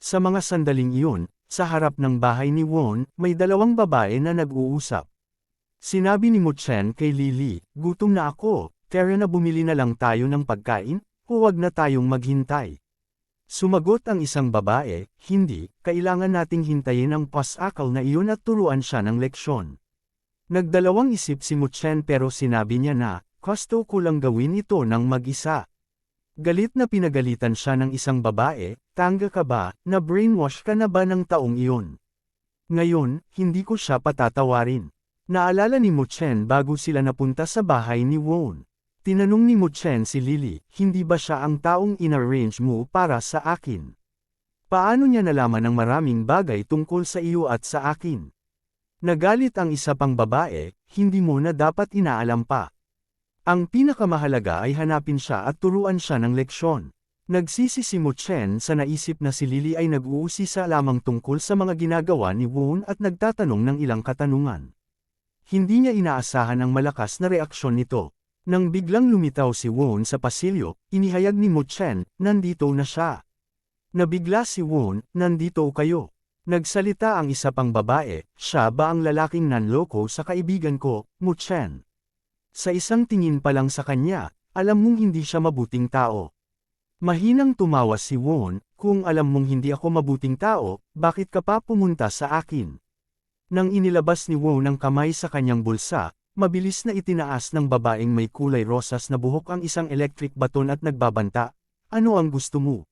Sa mga sandaling iyon, sa harap ng bahay ni Won, may dalawang babae na nag-uusap. Sinabi ni Mu Chen kay Lily, gutom na ako, kaya na bumili na lang tayo ng pagkain, huwag na tayong maghintay. Sumagot ang isang babae, hindi, kailangan nating hintayin ang pasakal na iyon at turuan siya ng leksyon. Nagdalawang isip si Mu Chen pero sinabi niya na, gusto ko lang gawin ito ng mag-isa. Galit na pinagalitan siya ng isang babae, tanga ka ba, na brainwash ka na ba ng taong iyon? Ngayon, hindi ko siya patatawarin. Naalala ni Mu Chen bago sila napunta sa bahay ni Won. Tinanong ni Mu Chen si Lily, hindi ba siya ang taong inarrange mo para sa akin? Paano niya nalaman ang maraming bagay tungkol sa iyo at sa akin? Nagalit ang isa pang babae, hindi mo na dapat inaalam pa. Ang pinakamahalaga ay hanapin siya at turuan siya ng leksyon. Nagsisi si Mu Chen sa naisip na si Lily ay nag-uusisa lamang tungkol sa mga ginagawa ni Won at nagtatanong ng ilang katanungan. Hindi niya inaasahan ang malakas na reaksyon nito. Nang biglang lumitaw si Won sa pasilyo, inihayag ni Mu Chen, nandito na siya. Nabigla si Won, nandito kayo. Nagsalita ang isa pang babae, siya ba ang lalaking nanloko sa kaibigan ko, Mu Chen? Sa isang tingin pa lang sa kanya, alam mong hindi siya mabuting tao. Mahinang tumawa si Won, kung alam mong hindi ako mabuting tao, bakit ka pa pumunta sa akin? Nang inilabas ni Won ang kamay sa kanyang bulsa, mabilis na itinaas ng babaeng may kulay rosas na buhok ang isang electric baton at nagbabanta, ano ang gusto mo?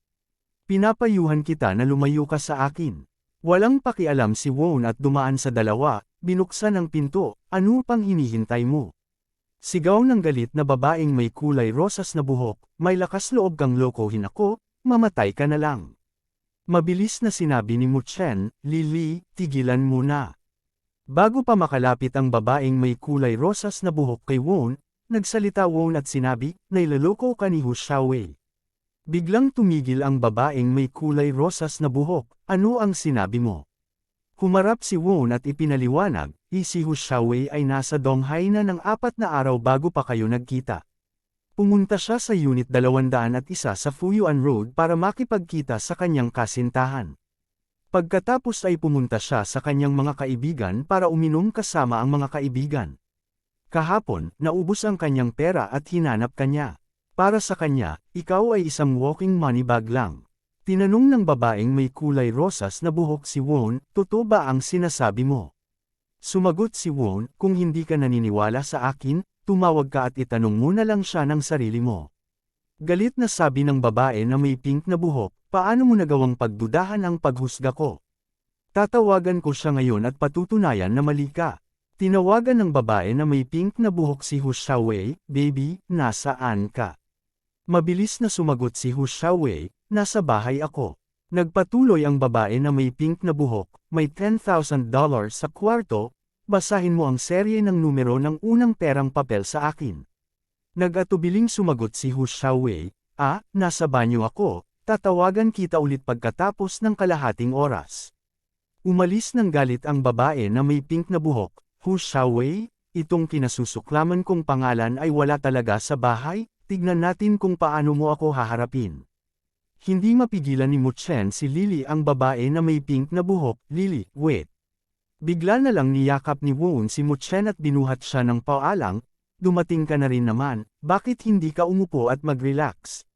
Pinapayuhan kita na lumayo ka sa akin. Walang pakialam si Won at dumaan sa dalawa, binuksan ang pinto, ano pang hinihintay mo? Sigaw ng galit na babaeng may kulay rosas na buhok, may lakas loob kang lokohin ako, mamatay ka na lang. Mabilis na sinabi ni Mu Chen, Lily, tigilan mo na. Bago pa makalapit ang babaeng may kulay rosas na buhok kay Won, nagsalita Won at sinabi, nailoloko ka ni Hu Xiaowei. Biglang tumigil ang babaeng may kulay rosas na buhok, ano ang sinabi mo? Humarap si Won at ipinaliwanag, si Hu Xiaowei ay nasa Donghai na ng 4 na araw bago pa kayo nagkita. Pumunta siya sa Unit 201 sa Fuyuan Road para makipagkita sa kanyang kasintahan. Pagkatapos ay pumunta siya sa kanyang mga kaibigan para uminom kasama ang mga kaibigan. Kahapon, naubos ang kanyang pera at hinanap kanya. Para sa kanya, ikaw ay isang walking money bag lang. Tinanong ng babaeng may kulay rosas na buhok si Won, totoo ba ang sinasabi mo? Sumagot si Won, kung hindi ka naniniwala sa akin, tumawag ka at itanong mo na lang siya ng sarili mo. Galit na sabi ng babae na may pink na buhok, paano mo nagawang pagdudahan ang paghusga ko? Tatawagan ko siya ngayon at patutunayan na mali ka. Tinawagan ng babae na may pink na buhok si Hu Xiaowei, baby, nasaan ka? Mabilis na sumagot si Hu Xiaowei, nasa bahay ako. Nagpatuloy ang babae na may pink na buhok, may $10,000 sa kwarto, basahin mo ang serye ng numero ng unang perang papel sa akin. Nag-atubiling sumagot si Hu Xiaowei, nasa banyo ako, tatawagan kita ulit pagkatapos ng kalahating oras. Umalis ng galit ang babae na may pink na buhok, Hu Xiaowei, itong kinasusuklaman kong pangalan ay wala talaga sa bahay, tignan natin kung paano mo ako haharapin. Hindi mapigilan ni Mu Chen si Lily ang babae na may pink na buhok, Lily, wait. Bigla na lang niyakap ni Won si Mu Chen at binuhat siya ng paalang, dumating ka na rin naman, bakit hindi ka umupo at mag-relax?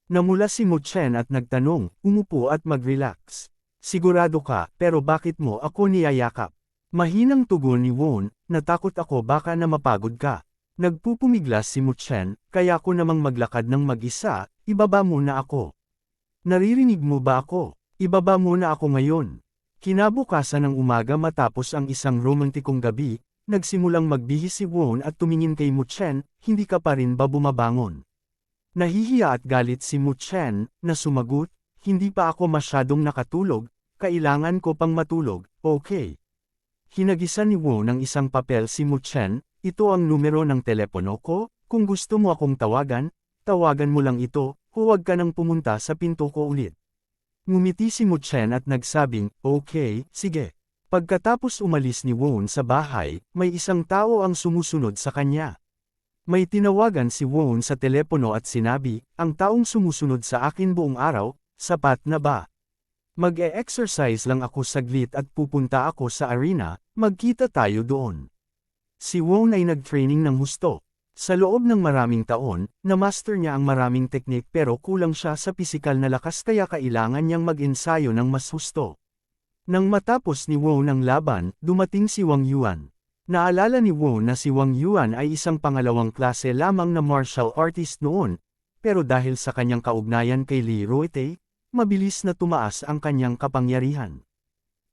Namula si Mu Chen at nagtanong, umupo at mag-relax. Sigurado ka, pero bakit mo ako niyayakap? Mahinang tugon ni Won, natakot ako baka na mapagod ka. Nagpupumiglas si Mu Chen, kaya ko namang maglakad ng mag-isa, ibaba mo na ako. Naririnig mo ba ako? Ibaba mo na ako ngayon. Kinabukasan ng umaga matapos ang isang romantikong gabi, nagsimulang magbihis si Won at tumingin kay Mu Chen, hindi ka pa rin ba bumabangon? Nahihiya at galit si Mu Chen, na sumagot, hindi pa ako masyadong nakatulog, kailangan ko pang matulog, okay. Hinagisan ni Won ng isang papel si Mu Chen, ito ang numero ng telepono ko, kung gusto mo akong tawagan, tawagan mo lang ito, huwag ka nang pumunta sa pinto ko ulit. Ngumiti si Mu Chen at nagsabing, okay, sige. Pagkatapos umalis ni Won sa bahay, may isang tao ang sumusunod sa kanya. May tinawagan si Won sa telepono at sinabi, ang taong sumusunod sa akin buong araw, sapat na ba? Mag-e-exercise lang ako saglit at pupunta ako sa arena, magkita tayo doon. Si Won ay nag-training ng husto. Sa loob ng maraming taon, na-master niya ang maraming teknik pero kulang siya sa pisikal na lakas kaya kailangan niyang mag-ensayo ng mas husto. Nang matapos ni Won ang laban, dumating si Wang Yuan. Naalala ni Won na si Wang Yuan ay isang pangalawang klase lamang na martial artist noon, pero dahil sa kanyang kaugnayan kay Li Ruete, mabilis na tumaas ang kanyang kapangyarihan.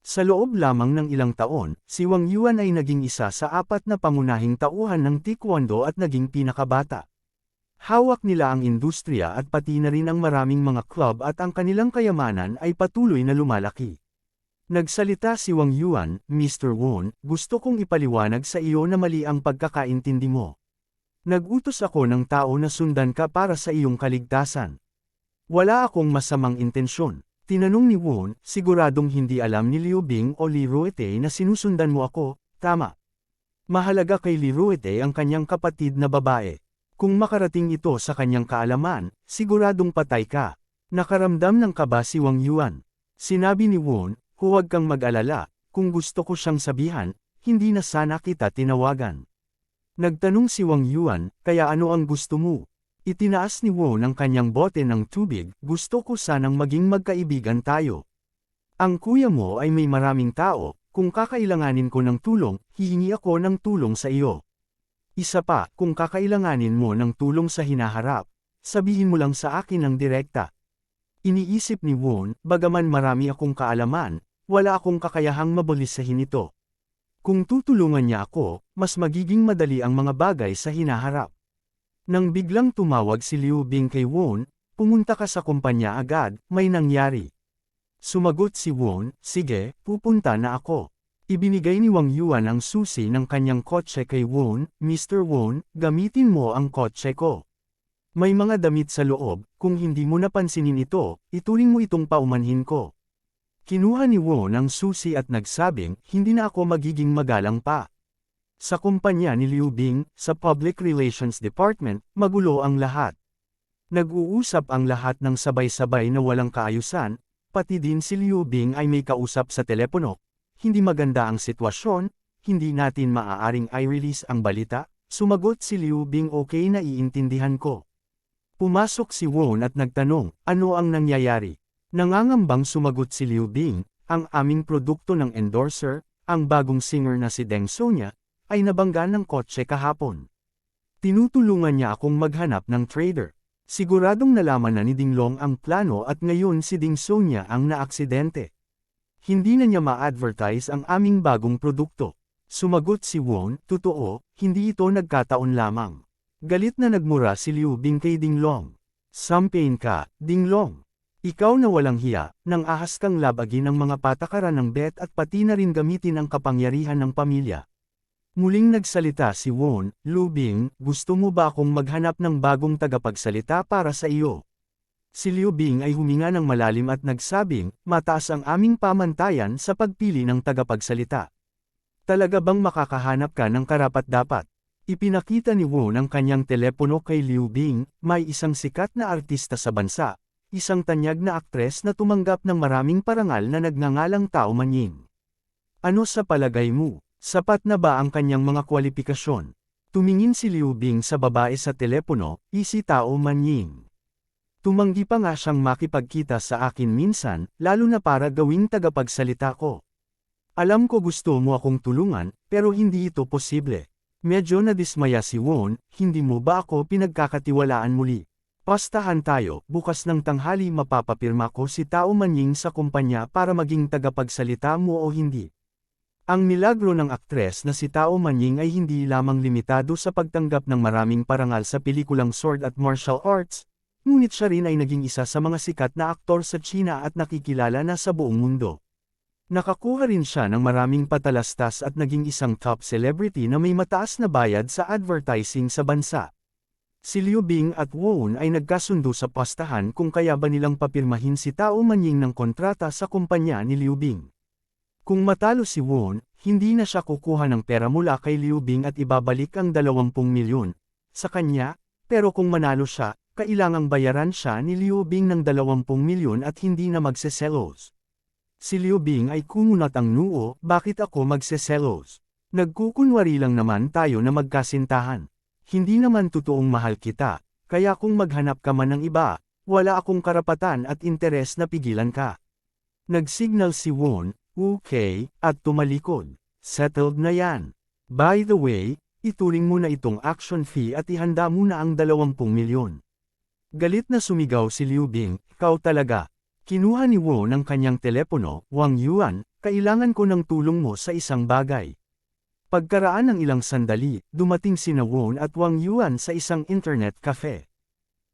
Sa loob lamang ng ilang taon, si Wang Yuan ay naging isa sa 4 na pangunahing tauhan ng Taekwondo at naging pinakabata. Hawak nila ang industriya at pati na rin ang maraming mga club at ang kanilang kayamanan ay patuloy na lumalaki. Nagsalita si Wang Yuan, Mr. Won, gusto kong ipaliwanag sa iyo na mali ang pagkakaintindi mo. Nag-utos ako ng tao na sundan ka para sa iyong kaligtasan. Wala akong masamang intensyon. Tinanong ni Won, siguradong hindi alam ni Liu Bing o Li Ruete na sinusundan mo ako, tama. Mahalaga kay Li Ruete ang kanyang kapatid na babae. Kung makarating ito sa kanyang kaalaman, siguradong patay ka. Nakaramdam ng kaba si Wang Yuan. Sinabi ni Won, huwag kang mag-alala, kung gusto ko siyang sabihan, hindi na sana kita tinawagan. Nagtanong si Wang Yuan, kaya ano ang gusto mo? Itinaas ni Won ang kanyang bote ng tubig, gusto ko sanang maging magkaibigan tayo. Ang kuya mo ay may maraming tao, kung kakailanganin ko ng tulong, hihingi ako ng tulong sa iyo. Isa pa, kung kakailanganin mo ng tulong sa hinaharap, sabihin mo lang sa akin ng direkta. Iniisip ni Won, bagaman marami akong kaalaman, wala akong kakayahang mabolisahin ito. Kung tutulungan niya ako, mas magiging madali ang mga bagay sa hinaharap. Nang biglang tumawag si Liu Bing kay Won, pumunta ka sa kumpanya agad, may nangyari. Sumagot si Won, sige, pupunta na ako. Ibinigay ni Wang Yuan ang susi ng kanyang kotse kay Won, Mr. Won, gamitin mo ang kotse ko. May mga damit sa loob, kung hindi mo napansinin ito, ituring mo itong paumanhin ko. Kinuha ni Won ang susi at nagsabing, hindi na ako magiging magalang pa. Sa kumpanya ni Liu Bing, sa Public Relations Department, magulo ang lahat. Nag-uusap ang lahat ng sabay-sabay na walang kaayusan, pati din si Liu Bing ay may kausap sa telepono. Hindi maganda ang sitwasyon, hindi natin maaaring i-release ang balita, sumagot si Liu Bing okay na iintindihan ko. Pumasok si Won at nagtanong, ano ang nangyayari? Nangangambang sumagot si Liu Bing, ang aming produkto ng endorser, ang bagong singer na si Deng Sonia, ay nabangga ng kotse kahapon. Tinutulungan niya akong maghanap ng trader. Siguradong nalaman na ni Ding Long ang plano at ngayon si Ding Sonia ang naaksidente. Hindi na niya ma-advertise ang aming bagong produkto. Sumagot si Won, totoo, hindi ito nagkataon lamang. Galit na nagmura si Liu Bing kay Ding Long. Sampain ka, Ding Long. Ikaw na walang hiya, nang ahas kang labagin ang mga patakaran ng bet at pati na rin gamitin ang kapangyarihan ng pamilya. Muling nagsalita si Won, Liu Bing, gusto mo ba akong maghanap ng bagong tagapagsalita para sa iyo? Si Liu Bing ay huminga ng malalim at nagsabing, mataas ang aming pamantayan sa pagpili ng tagapagsalita. Talaga bang makakahanap ka ng karapat-dapat? Ipinakita ni Won ang kanyang telepono kay Liu Bing, may isang sikat na artista sa bansa, isang tanyag na aktres na tumanggap ng maraming parangal na nagngangalang Tao Manying. Ano sa palagay mo? Sapat na ba ang kanyang mga kwalifikasyon? Tumingin si Liu Bing sa babae sa telepono, si Tao Manying. Tumanggi pa nga siyang makipagkita sa akin minsan, lalo na para gawing tagapagsalita ko. Alam ko gusto mo akong tulungan, pero hindi ito posible. Medyo nadismaya si Won, hindi mo ba ako pinagkakatiwalaan muli? Pastahan tayo, bukas ng tanghali mapapapirma ko si Tao Manying sa kumpanya para maging tagapagsalita mo o hindi. Ang milagro ng aktres na si Tao Manying ay hindi lamang limitado sa pagtanggap ng maraming parangal sa pelikulang sword at martial arts, ngunit siya rin ay naging isa sa mga sikat na aktor sa China at nakikilala na sa buong mundo. Nakakuha rin siya ng maraming patalastas at naging isang top celebrity na may mataas na bayad sa advertising sa bansa. Si Liu Bing at Won ay nagkasundo sa pastahan kung kaya ba nilang papirmahin si Tao Manying ng kontrata sa kumpanya ni Liu Bing. Kung matalo si Won, hindi na siya kukuha ng pera mula kay Liu Bing at ibabalik ang 20 milyon sa kanya, pero kung manalo siya, kailangang bayaran siya ni Liu Bing ng 20 milyon at hindi na magseselos. Si Liu Bing ay kumunat ang noo, bakit ako magseselos? Nagkukunwari lang naman tayo na magkasintahan. Hindi naman totoong mahal kita, kaya kung maghanap ka man ng iba, wala akong karapatan at interes na pigilan ka. Nagsignal si Won, okay, at tumalikod. Settled na yan. By the way, ituring mo na itong action fee at ihanda mo na ang 20 milyon. Galit na sumigaw si Liu Bing, ikaw talaga. Kinuha ni Won ang kanyang telepono, Wang Yuan, kailangan ko ng tulong mo sa isang bagay. Pagkaraan ng ilang sandali, dumating sina Won at Wang Yuan sa isang internet cafe.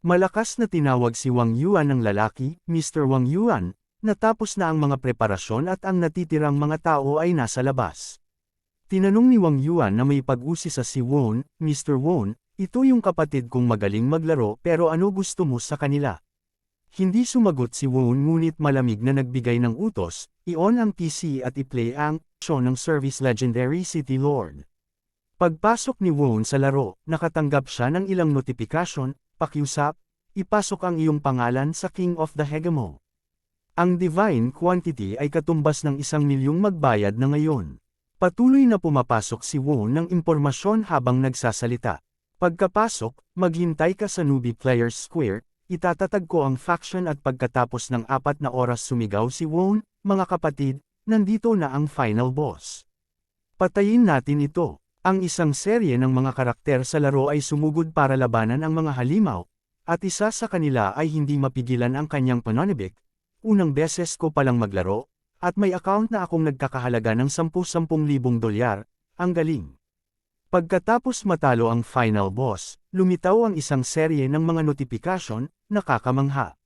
Malakas na tinawag si Wang Yuan ng lalaki, Mr. Wang Yuan, natapos na ang mga preparasyon at ang natitirang mga tao ay nasa labas. Tinanong ni Wang Yuan na may pag-usi sa si Won, Mr. Won, ito yung kapatid kong magaling maglaro pero ano gusto mo sa kanila? Hindi sumagot si Won ngunit malamig na nagbigay ng utos, i-on ang PC at i-play ang show ng Service Legendary City Lord. Pagpasok ni Won sa laro, nakatanggap siya ng ilang notifikasyon, pakiusap, ipasok ang iyong pangalan sa King of the Hegemo. Ang Divine Quantity ay katumbas ng 1 milyong magbayad na ngayon. Patuloy na pumapasok si Won ng impormasyon habang nagsasalita. Pagkapasok, maghintay ka sa Newbie Players Square, itatatag ko ang faction at pagkatapos ng 4 na oras sumigaw si Won, mga kapatid, nandito na ang final boss. Patayin natin ito. Ang isang serye ng mga karakter sa laro ay sumugod para labanan ang mga halimaw, at isa sa kanila ay hindi mapigilan ang kanyang pananibik. Unang beses ko palang maglaro, at may account na akong nagkakahalaga ng 10,000 dolyar, ang galing. Pagkatapos matalo ang final boss, lumitaw ang isang serye ng mga notifikasyon, nakakamangha.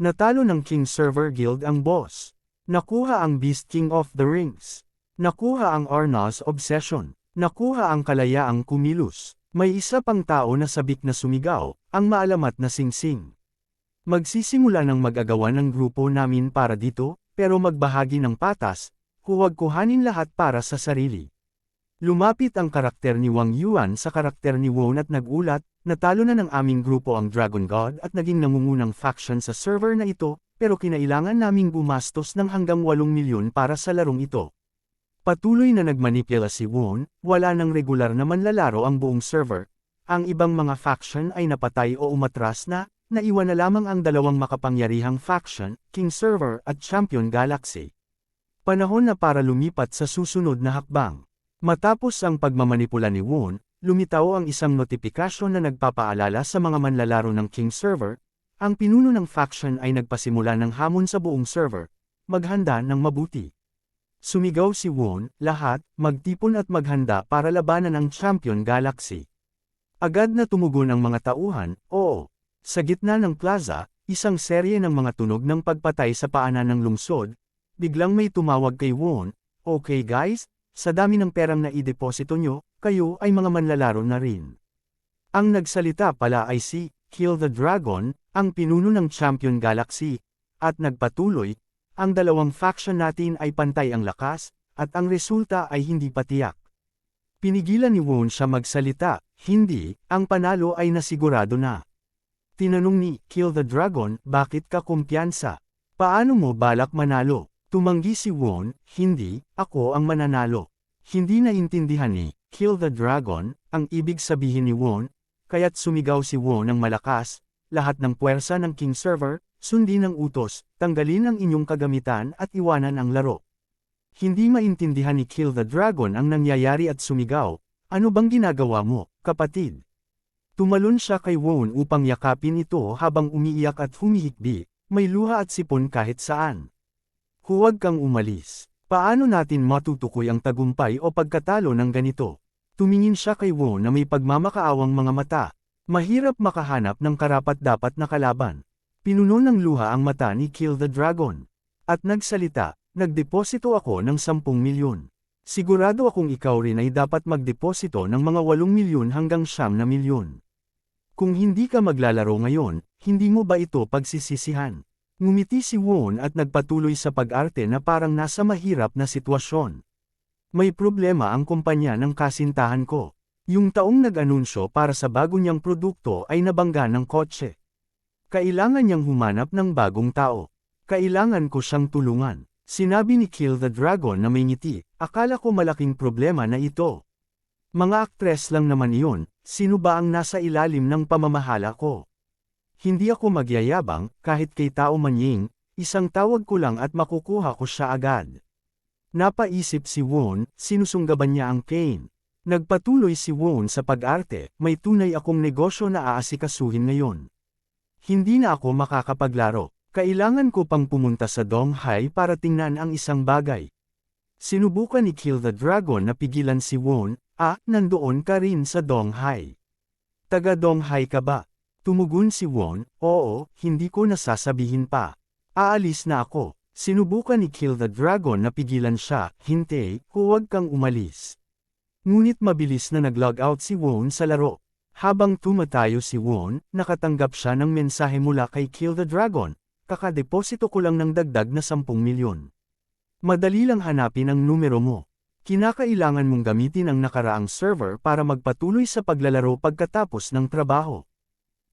Natalo ng King Server Guild ang boss. Nakuha ang Beast King of the Rings. Nakuha ang Arna's Obsession. Nakuha ang kalayaang kumilos. May isa pang tao na sabik na sumigaw, ang maalamat na singsing. Magsisimula ng mag-agawan ng grupo namin para dito, pero magbahagi ng patas, huwag kuhanin lahat para sa sarili. Lumapit ang karakter ni Wang Yuan sa karakter ni Won at nagulat, natalo na ng aming grupo ang Dragon God at naging nangungunang faction sa server na ito, pero kinailangan naming gumastos ng hanggang 8 milyon para sa larong ito. Patuloy na nagmanipula si Won, wala nang regular na manlalaro ang buong server. Ang ibang mga faction ay napatay o umatras na, naiwan na lamang ang 2 makapangyarihang faction, King Server at Champion Galaxy. Panahon na para lumipat sa susunod na hakbang. Matapos ang pagmamanipula ni Won, lumitaw ang isang notifikasyon na nagpapaalala sa mga manlalaro ng King Server, ang pinuno ng faction ay nagpasimula ng hamon sa buong server, maghanda ng mabuti. Sumigaw si Won, lahat, magtipon at maghanda para labanan ang Champion Galaxy. Agad na tumugon ang mga tauhan, oo. Sa gitna ng plaza, isang serye ng mga tunog ng pagpatay sa paanan ng lungsod, biglang may tumawag kay Won, okay guys, sa dami ng perang na ideposito nyo, kayo ay mga manlalaro na rin. Ang nagsalita pala ay si Kill the Dragon, ang pinuno ng Champion Galaxy, at nagpatuloy, ang 2 faction natin ay pantay ang lakas, at ang resulta ay hindi patiyak. Pinigilan ni Won siya magsalita, hindi, ang panalo ay nasigurado na. Tinanong ni Kill the Dragon, bakit ka kumpiyansa? Paano mo balak manalo? Tumanggi si Won, hindi, ako ang mananalo. Hindi naintindihan ni Kill the Dragon, ang ibig sabihin ni Won, kaya't sumigaw si Won ng malakas, lahat ng puwersa ng King Server, sundin ang utos, tanggalin ang inyong kagamitan at iwanan ang laro. Hindi maintindihan ni Kill the Dragon ang nangyayari at sumigaw, ano bang ginagawa mo, kapatid? Tumalon siya kay Won upang yakapin ito habang umiiyak at humihikbi, may luha at sipon kahit saan. Huwag kang umalis. Paano natin matutukoy ang tagumpay o pagkatalo ng ganito? Tumingin siya kay Won na may pagmamakaawang mga mata. Mahirap makahanap ng karapat-dapat na kalaban. Pinuno ng luha ang mata ni Kill the Dragon. At nagsalita, nagdeposito ako ng 10 milyon. Sigurado akong ikaw rin ay dapat magdeposito ng mga 8 milyon hanggang 9 milyon. Kung hindi ka maglalaro ngayon, hindi mo ba ito pagsisisihan? Ngumiti si Won at nagpatuloy sa pag-arte na parang nasa mahirap na sitwasyon. May problema ang kumpanya ng kasintahan ko. Yung taong nag-anunsyo para sa bago niyang produkto ay nabangga ng kotse. Kailangan niyang humanap ng bagong tao. Kailangan ko siyang tulungan. Sinabi ni Kill the Dragon na may ngiti, akala ko malaking problema na ito. Mga aktres lang naman iyon, sino ba ang nasa ilalim ng pamamahala ko? Hindi ako magyayabang, kahit kay Tao Manying, isang tawag ko lang at makukuha ko siya agad. Napaisip si Won, sinusunggaban niya ang Kane. Nagpatuloy si Won sa pag-arte, may tunay akong negosyo na aasikasuhin ngayon. Hindi na ako makakapaglaro, kailangan ko pang pumunta sa Donghai para tingnan ang isang bagay. Sinubukan ni Kill the Dragon na pigilan si Won, nandoon ka rin sa Donghai. Taga Donghai ka ba? Tumugon si Won, oo, hindi ko nasasabihin pa. Aalis na ako. Sinubukan ni Kill the Dragon na pigilan siya, hintay, huwag kang umalis. Ngunit mabilis na nag-log out si Won sa laro. Habang tumatayo si Won, nakatanggap siya ng mensahe mula kay Kill the Dragon, kakadeposito ko lang ng dagdag na 10 milyon. Madali lang hanapin ang numero mo. Kinakailangan mong gamitin ang nakaraang server para magpatuloy sa paglalaro pagkatapos ng trabaho.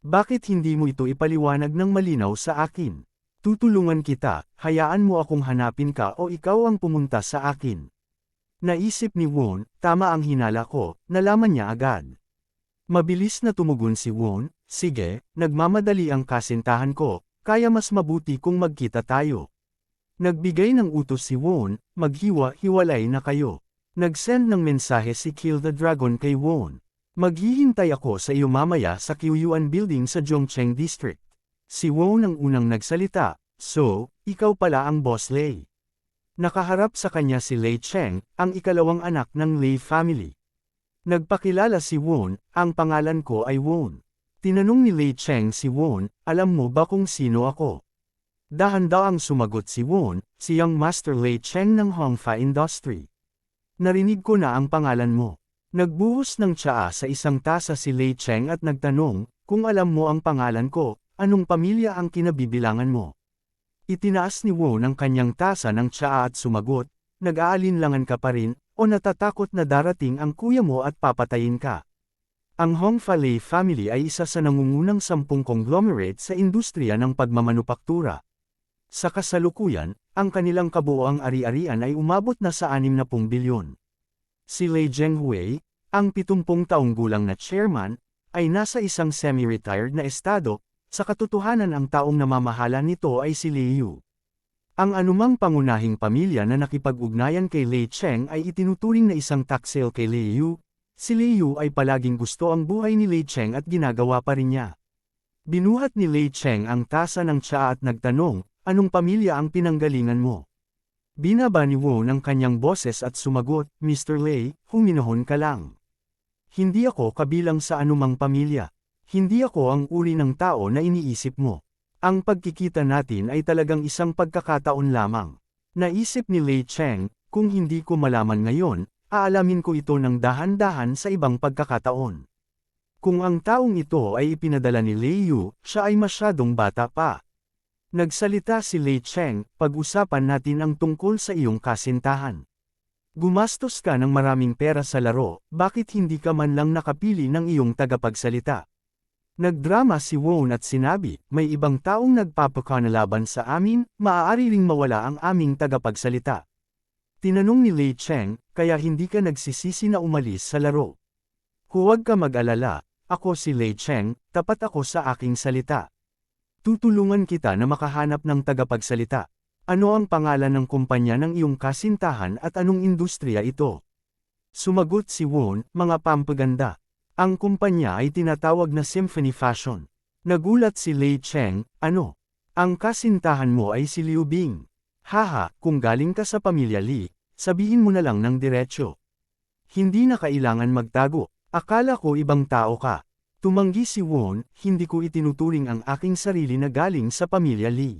Bakit hindi mo ito ipaliwanag ng malinaw sa akin? Tutulungan kita, hayaan mo akong hanapin ka o ikaw ang pumunta sa akin. Naisip ni Won, tama ang hinala ko, nalaman niya agad. Mabilis na tumugon si Won, sige, nagmamadali ang kasintahan ko, kaya mas mabuti kung magkita tayo. Nagbigay ng utos si Won, maghiwa-hiwalay na kayo. Nag-send ng mensahe si Kill the Dragon kay Won. Maghihintay ako sa iyo mamaya sa Kyuyuan Building sa Zhongcheng District. Si Won ang unang nagsalita, so, ikaw pala ang Boss Lei. Nakaharap sa kanya si Lei Cheng, ang ikalawang anak ng Lei family. Nagpakilala si Won, ang pangalan ko ay Won. Tinanong ni Lei Cheng si Won, alam mo ba kung sino ako? Dahan-daang sumagot si Won, si Young Master Lei Cheng ng Hongfa Industry. Narinig ko na ang pangalan mo. Nagbuhos ng tsaa sa isang tasa si Lei Cheng at nagtanong, kung alam mo ang pangalan ko, anong pamilya ang kinabibilangan mo? Itinaas ni Won ang kanyang tasa ng tsaa at sumagot, nag-aalinlangan ka pa rin, o natatakot na darating ang kuya mo at papatayin ka. Ang Hongfa Lei family ay isa sa nangungunang 10 conglomerate sa industriya ng pagmamanupaktura. Sa kasalukuyan, ang kanilang kabuoang ari-arian ay umabot na sa 60 bilyon. Si Lei Zhenghui, ang 70 taong gulang na chairman, ay nasa isang semi-retired na estado, sa katotohanan ang taong namamahala nito ay si Lei Yu. Ang anumang pangunahing pamilya na nakipag-ugnayan kay Lei Cheng ay itinuturing na isang taksil kay Lei Yu. Si Lei Yu ay palaging gusto ang buhay ni Lei Cheng at ginagawa pa rin niya. Binuhat ni Lei Cheng ang tasa ng tsaa at nagtanong, anong pamilya ang pinanggalingan mo? Binaba ni Won ang kanyang boses at sumagot, Mr. Lei, huminahon ka lang. Hindi ako kabilang sa anumang pamilya. Hindi ako ang uri ng tao na iniisip mo. Ang pagkikita natin ay talagang isang pagkakataon lamang. Naisip ni Lei Cheng, kung hindi ko malaman ngayon, aalamin ko ito ng dahan-dahan sa ibang pagkakataon. Kung ang taong ito ay ipinadala ni Lei Yu, siya ay masyadong bata pa. Nagsalita si Lei Cheng, pag-usapan natin ang tungkol sa iyong kasintahan. Gumastos ka ng maraming pera sa laro, bakit hindi ka man lang nakapili ng iyong tagapagsalita? Nagdrama si Won at sinabi, may ibang taong nagpapakanalaban sa amin, maaari ring mawala ang aming tagapagsalita. Tinanong ni Lei Cheng, kaya hindi ka nagsisisi na umalis sa laro. Huwag ka mag-alala, ako si Lei Cheng, tapat ako sa aking salita. Tutulungan kita na makahanap ng tagapagsalita. Ano ang pangalan ng kumpanya ng iyong kasintahan at anong industriya ito? Sumagot si Won, mga pampaganda. Ang kumpanya ay tinatawag na Symphony Fashion. Nagulat si Lei Cheng, ano? Ang kasintahan mo ay si Liu Bing. Haha, kung galing ka sa pamilya Li, sabihin mo na lang ng diretsyo. Hindi na kailangan magtago, akala ko ibang tao ka. Tumanggi si Won, hindi ko itinuturing ang aking sarili na galing sa pamilya Li.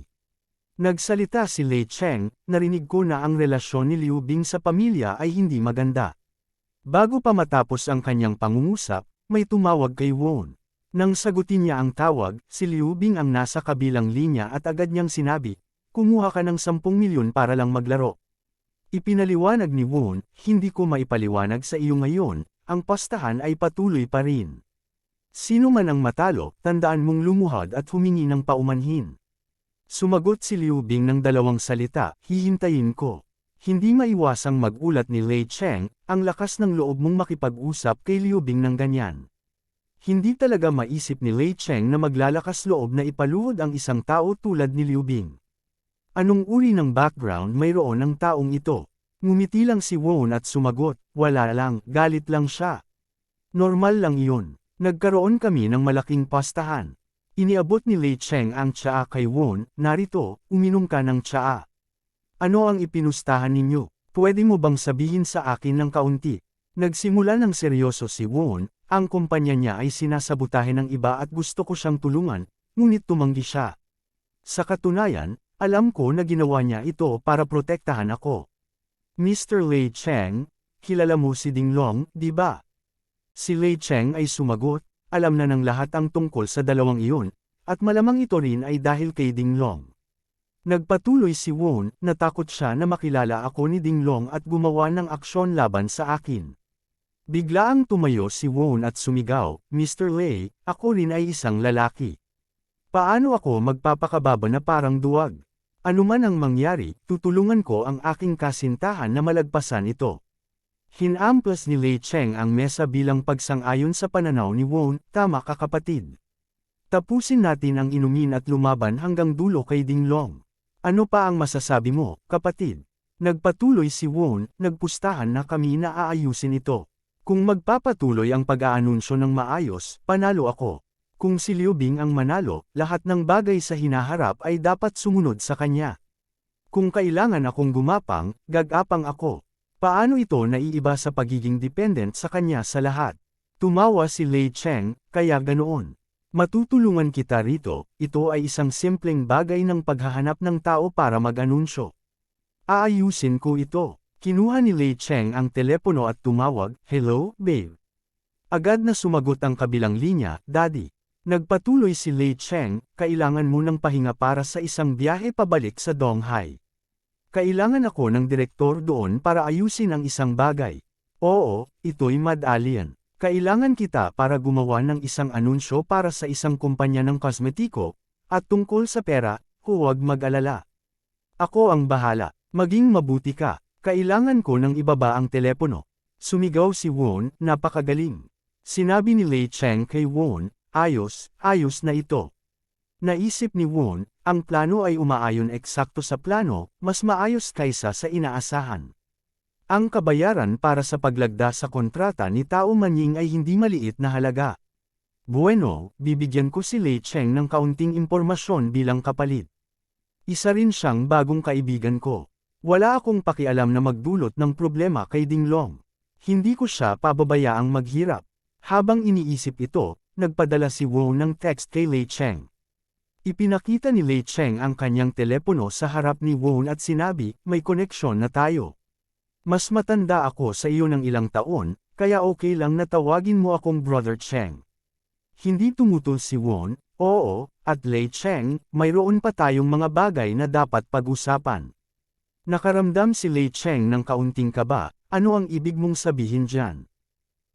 Nagsalita si Lei Cheng, narinig ko na ang relasyon ni Liu Bing sa pamilya ay hindi maganda. Bago pa matapos ang kanyang pangungusap, may tumawag kay Won. Nang sagutin niya ang tawag, si Liu Bing ang nasa kabilang linya at agad niyang sinabi, kumuha ka ng 10 milyon para lang maglaro. Ipinaliwanag ni Won, hindi ko maipaliwanag sa iyo ngayon, ang pastahan ay patuloy pa rin. Sino man ang matalo, tandaan mong lumuhod at humingi ng paumanhin. Sumagot si Liu Bing ng dalawang salita, hihintayin ko. Hindi maiwasang magulat ni Lei Cheng, ang lakas ng loob mong makipag-usap kay Liu Bing ng ganyan. Hindi talaga maisip ni Lei Cheng na maglalakas loob na ipaluhod ang isang tao tulad ni Liu Bing. Anong uri ng background mayroon ng taong ito? Ngumiti lang si Won at sumagot, wala lang, galit lang siya. Normal lang iyon. Nagkaroon kami ng malaking pastahan. Iniabot ni Lei Cheng ang tsaa kay Won, narito, uminom ka ng tsaa. Ano ang ipinustahan ninyo? Pwede mo bang sabihin sa akin ng kaunti? Nagsimula ng seryoso si Won, ang kumpanya niya ay sinasabotahe ng iba at gusto ko siyang tulungan, ngunit tumanggi siya. Sa katunayan, alam ko na ginawa niya ito para protektahan ako. Mr. Lei Cheng, kilala mo si Ding Long, di ba? Si Lei Cheng ay sumagot, alam na ng lahat ang tungkol sa dalawang iyon, at malamang ito rin ay dahil kay Ding Long. Nagpatuloy si Won, natakot siya na makilala ako ni Ding Long at gumawa ng aksyon laban sa akin. Biglaang tumayo si Won at sumigaw, Mr. Lei, ako rin ay isang lalaki. Paano ako magpapakababa na parang duwag? Ano man ang mangyari, tutulungan ko ang aking kasintahan na malagpasan ito. Hinamplas ni Lei Cheng ang mesa bilang pagsang-ayon sa pananaw ni Won, tama ka kapatid. Tapusin natin ang inumin at lumaban hanggang dulo kay Ding Long. Ano pa ang masasabi mo, kapatid? Nagpatuloy si Won, nagpustahan na kami na aayusin ito. Kung magpapatuloy ang pag-aanunsyo ng maayos, panalo ako. Kung si Liu Bing ang manalo, lahat ng bagay sa hinaharap ay dapat sumunod sa kanya. Kung kailangan akong gumapang, gagapang ako. Paano ito naiiba sa pagiging dependent sa kanya sa lahat? Tumawa si Lei Cheng, kaya ganoon. Matutulungan kita rito, ito ay isang simpleng bagay ng paghahanap ng tao para mag-anunsyo. Aayusin ko ito. Kinuha ni Lei Cheng ang telepono at tumawag, hello, babe. Agad na sumagot ang kabilang linya, daddy. Nagpatuloy si Lei Cheng, kailangan mo ng pahinga para sa isang biyahe pabalik sa Donghai. Kailangan ako ng direktor doon para ayusin ang isang bagay. Oo, ito'y Mad Alien. Kailangan kita para gumawa ng isang anunsyo para sa isang kumpanya ng kosmetiko, at tungkol sa pera, huwag mag-alala. Ako ang bahala, maging mabuti ka, kailangan ko ng ibaba ang telepono. Sumigaw si Won, napakagaling. Sinabi ni Lei Cheng kay Won, ayos na ito. Naisip ni Won, ang plano ay umaayon eksakto sa plano, mas maayos kaysa sa inaasahan. Ang kabayaran para sa paglagda sa kontrata ni Tao Manying ay hindi maliit na halaga. Bueno, bibigyan ko si Lei Cheng ng kaunting impormasyon bilang kapalit. Isa rin siyang bagong kaibigan ko. Wala akong pakialam na magdulot ng problema kay Ding Long. Hindi ko siya pababayaang maghirap. Habang iniisip ito, nagpadala si Won ng text kay Lei Cheng. Ipinakita ni Lei Cheng ang kanyang telepono sa harap ni Won at sinabi, may koneksyon na tayo. Mas matanda ako sa iyo ng ilang taon, kaya okay lang na tawagin mo akong Brother Cheng. Hindi tumutol si Won, oo, at Lei Cheng, mayroon pa tayong mga bagay na dapat pag-usapan. Nakaramdam si Lei Cheng ng kaunting kaba, ano ang ibig mong sabihin dyan?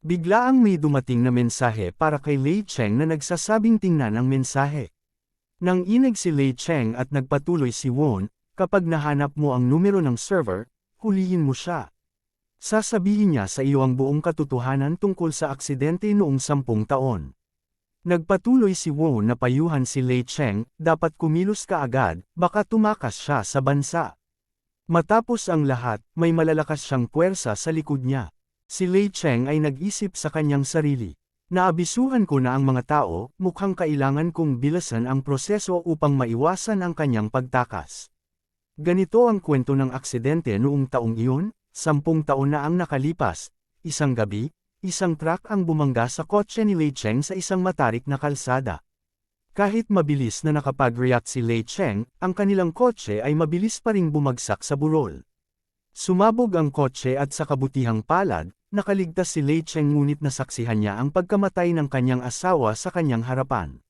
Biglaang may dumating na mensahe para kay Lei Cheng na nagsasabing tingnan ang mensahe. Nang inig si Lei Cheng at nagpatuloy si Won, kapag nahanap mo ang numero ng server, hulihin mo siya. Sasabihin niya sa iyo ang buong katotohanan tungkol sa aksidente noong 10 taon. Nagpatuloy si Won na payuhan si Lei Cheng, dapat kumilos ka agad, baka tumakas siya sa bansa. Matapos ang lahat, may malalakas siyang puwersa sa likod niya. Si Lei Cheng ay nag-isip sa kanyang sarili. Naabisuhan ko na ang mga tao, mukhang kailangan kong bilasan ang proseso upang maiwasan ang kanyang pagtakas. Ganito ang kwento ng aksidente noong taong iyon, 10 taon na ang nakalipas, isang gabi, isang truck ang bumangga sa kotse ni Lei Cheng sa isang matarik na kalsada. Kahit mabilis na nakapag-react si Lei Cheng, ang kanilang kotse ay mabilis pa ring bumagsak sa burol. Sumabog ang kotse at sa kabutihang palad, nakaligtas si Lei Cheng ngunit nasaksihan niya ang pagkamatay ng kanyang asawa sa kanyang harapan.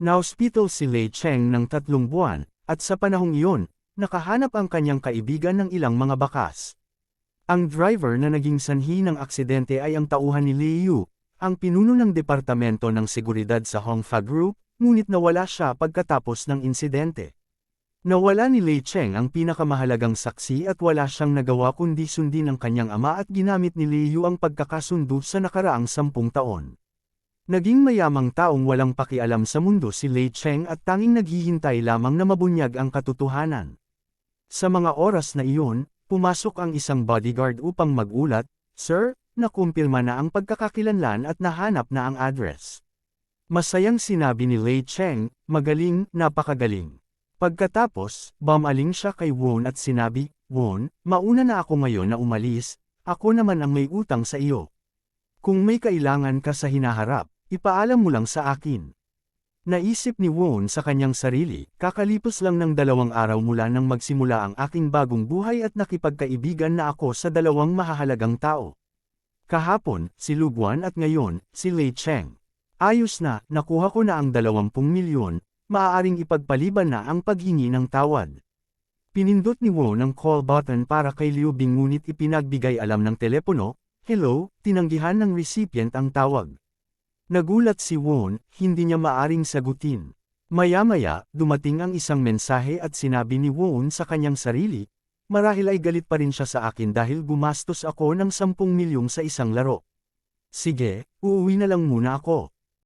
Na-hospital si Lei Cheng ng 3 buwan, at sa panahong iyon, nakahanap ang kanyang kaibigan ng ilang mga bakas. Ang driver na naging sanhi ng aksidente ay ang tauhan ni Liu, ang pinuno ng Departamento ng Seguridad sa Hongfa Group, ngunit nawala siya pagkatapos ng insidente. Nawala ni Lei Cheng ang pinakamahalagang saksi at wala siyang nagawa kundi sundin ang kanyang ama at ginamit ni Liu ang pagkakasundo sa nakaraang 10 taon. Naging mayamang taong walang pakialam sa mundo si Lei Cheng at tanging naghihintay lamang na mabunyag ang katotohanan. Sa mga oras na iyon, pumasok ang isang bodyguard upang magulat, "Sir, nakumpirma na ang pagkakakilanlan at nahanap na ang address." Masayang sinabi ni Lei Cheng, "Magaling, napakagaling." Pagkatapos, bumaling siya kay Won at sinabi, "Won, mauna na ako ngayon na umalis, ako naman ang may utang sa iyo. Kung may kailangan ka sa hinaharap, ipaalam mo lang sa akin." Naisip ni Won sa kanyang sarili, kakalipas lang ng 2 araw mula nang magsimula ang aking bagong buhay at nakipagkaibigan na ako sa 2 mahahalagang tao. Kahapon, si Luguan at ngayon, si Lei Cheng. Ayos na, nakuha ko na ang 20 milyon, maaaring ipagpaliban na ang paghingi ng tawad. Pinindot ni Won ang call button para kay Liu Bing ngunit ipinagbigay alam ng telepono, "Hello," tinanggihan ng recipient ang tawag. Nagulat si Won, hindi niya maaring sagutin. Maya-maya, dumating ang isang mensahe at sinabi ni Won sa kanyang sarili, "Marahil ay galit pa rin siya sa akin dahil gumastos ako ng 10 milyong sa isang laro. Sige, uuwi na lang muna ako."